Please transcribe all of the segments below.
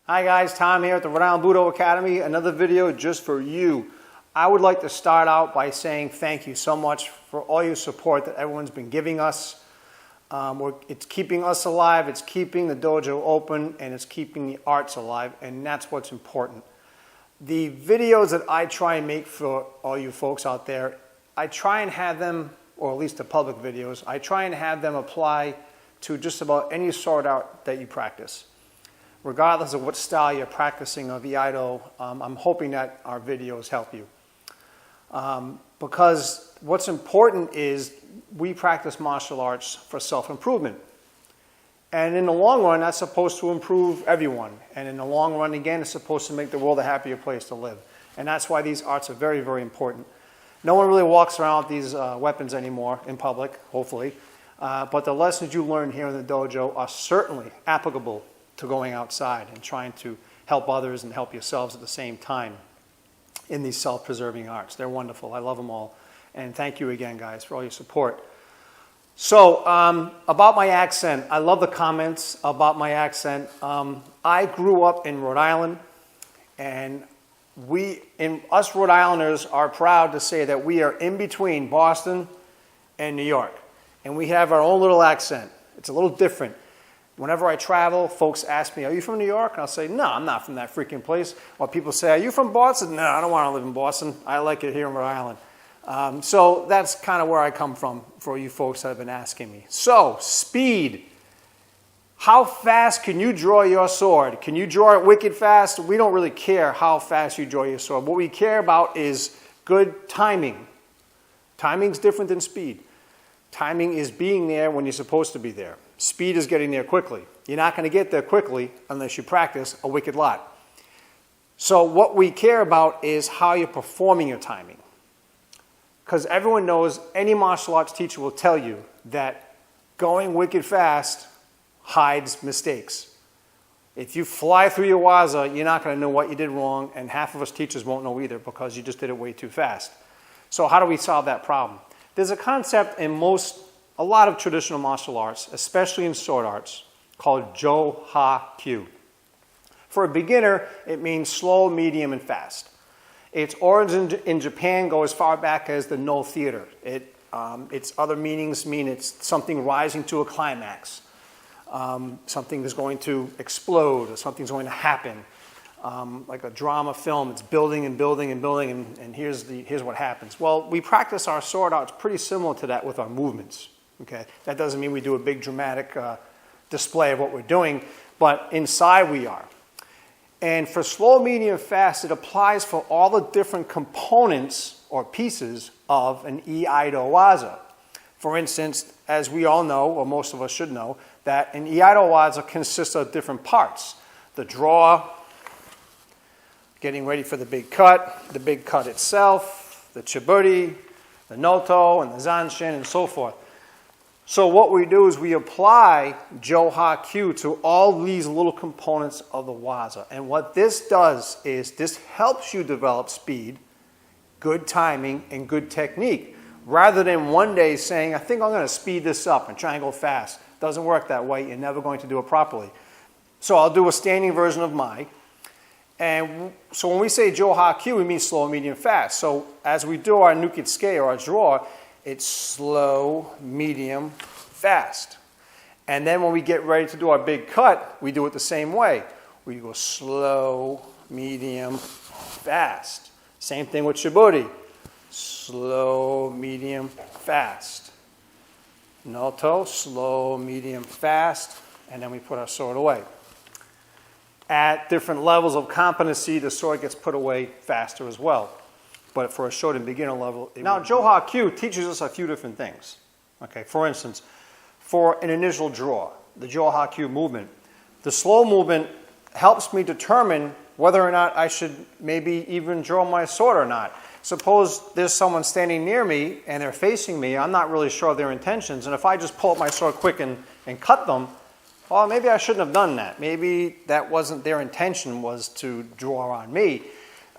Hi guys, Tom here at the Rhode Island Budo Academy. Another video just for you. I would like to start out by saying thank you so much for all your support that everyone's been giving us. It's keeping us alive, it's keeping the dojo open, and it's keeping the arts alive, and that's what's important. The videos that I try and make for all you folks out there, I try and have them, or at least the public videos, I try and have them apply to just about any sword art that you practice. Regardless of what style you're practicing of Iaido, I'm hoping that our videos help you. Because what's important is we practice martial arts for self-improvement. And in the long run, that's supposed to improve everyone. And in the long run, again, it's supposed to make the world a happier place to live. And that's why these arts are very, very important. No one really walks around with these weapons anymore in public, hopefully. But the lessons you learn here in the dojo are certainly applicable to going outside and trying to help others and help yourselves at the same time in these self-preserving arts. They're wonderful. I love them all. And thank you again, guys, for all your support. So, about my accent, I love the comments about my accent. I grew up in Rhode Island, and us Rhode Islanders are proud to say that we are in between Boston and New York. And we have our own little accent. It's a little different. Whenever I travel, folks ask me, are you from New York? And I'll say, no, I'm not from that freaking place. Or people say, are you from Boston? No, I don't want to live in Boston. I like it here in Rhode Island. So that's kind of where I come from for you folks that have been asking me. So, speed. How fast can you draw your sword? Can you draw it wicked fast? We don't really care how fast you draw your sword. What we care about is good timing. Timing's different than speed. Timing is being there when you're supposed to be there. Speed is getting there quickly. You're not going to get there quickly unless you practice a wicked lot. So what we care about is how you're performing your timing. Because everyone knows, any martial arts teacher will tell you that going wicked fast hides mistakes. If you fly through your waza, you're not going to know what you did wrong, and half of us teachers won't know either because you just did it way too fast. So how do we solve that problem? There's a concept in a lot of traditional martial arts, especially in sword arts, called Jo-Ha-Kyu. For a beginner, it means slow, medium, and fast. Its origin in Japan go as far back as the No theater. Its other meanings mean it's something rising to a climax. Something is going to explode, or something's going to happen. Like a drama film, it's building and building and building, and here's what happens. Well, we practice our sword arts pretty similar to that with our movements. Okay? That doesn't mean we do a big dramatic display of what we're doing, but inside we are. And for slow, medium, fast, it applies for all the different components or pieces of an Iaido waza. For instance, as we all know, or most of us should know, that an Iaido waza consists of different parts. The draw, getting ready for the big cut itself, the chiburi, the noto, and the zanshin, and so forth. So what we do is we apply Jo-Ha-Kyu to all these little components of the waza. And what this does is this helps you develop speed, good timing, and good technique, rather than one day saying, I think I'm going to speed this up and try and go fast. Doesn't work that way. You're never going to do it properly. So I'll do a standing version of Mai. And so when we say Jo-Ha-Kyu, we mean slow, medium, fast. So as we do our Nukitsuke, or our draw, it's slow, medium, fast. And then when we get ready to do our big cut, we do it the same way. We go slow, medium, fast. Same thing with chiburi. Slow, medium, fast. Noto, slow, medium, fast. And then we put our sword away. At different levels of competency, the sword gets put away faster as well. But for a Shoten beginner level... Now, Jo-Ha-Kyu teaches us a few different things. Okay, for instance, for an initial draw, the Jo-Ha-Kyu movement, the slow movement helps me determine whether or not I should maybe even draw my sword or not. Suppose there's someone standing near me and they're facing me, I'm not really sure of their intentions, and if I just pull up my sword quick and cut them, well, maybe I shouldn't have done that. Maybe that wasn't their intention, was to draw on me.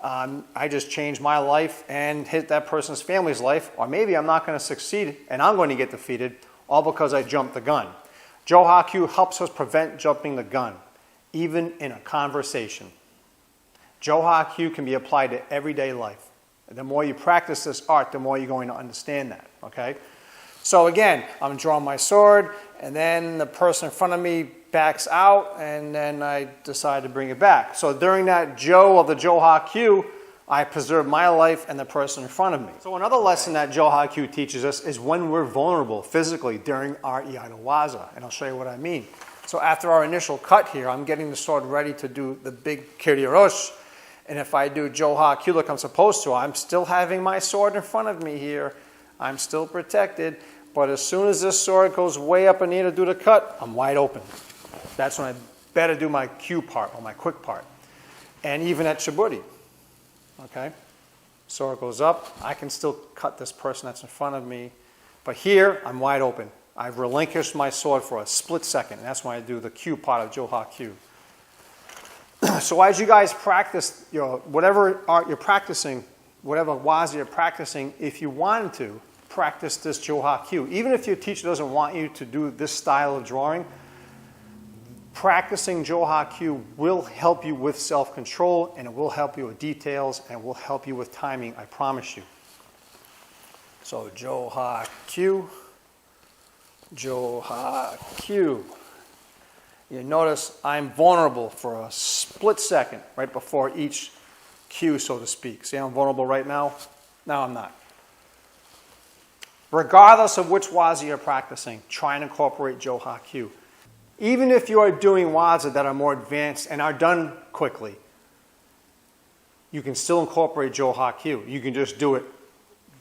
I just changed my life and hit that person's family's life, or maybe I'm not going to succeed and I'm going to get defeated, all because I jumped the gun. Jo-Ha-Kyu helps us prevent jumping the gun. even in a conversation. Joha Kyu can be applied to everyday life. The more you practice this art, the more you're going to understand that, okay? So again, I'm drawing my sword, and then the person in front of me backs out, and then I decide to bring it back. So during that Jo of the Joha Kyu, I preserve my life and the person in front of me. So another lesson that Joha Kyu teaches us is when we're vulnerable physically during our Iaido Waza, and I'll show you what I mean. So after our initial cut here, I'm getting the sword ready to do the big Kiryu-Roshi. And if I do Joha Kyu like I'm supposed to, I'm still having my sword in front of me here. I'm still protected. But as soon as this sword goes way up in the air to do the cut, I'm wide open. That's when I better do my Kyu part or my quick part. And even at Shiburi, okay? Sword goes up. I can still cut this person that's in front of me. But here, I'm wide open. I've relinquished my sword for a split second. And that's when I do the Kyu part of Joha Kyu. So as you guys practice, whatever art you're practicing, whatever waza you're practicing, if you wanted to, practice this Joha Kyu. Even if your teacher doesn't want you to do this style of drawing, practicing Joha Kyu will help you with self-control, and it will help you with details, and it will help you with timing, I promise you. So Joha Kyu, Joha Kyu. You notice I'm vulnerable for a split second right before each cue, so to speak. See, I'm vulnerable right now? Now I'm not. Regardless of which waza you're practicing, try and incorporate Joha Kyu. Even if you are doing waza that are more advanced and are done quickly, you can still incorporate Joha Kyu. You can just do it,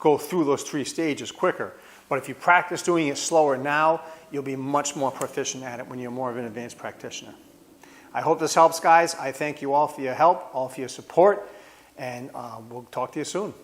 go through those 3 stages quicker. But if you practice doing it slower now, you'll be much more proficient at it when you're more of an advanced practitioner. I hope this helps, guys. I thank you all for your help, all for your support, and we'll talk to you soon.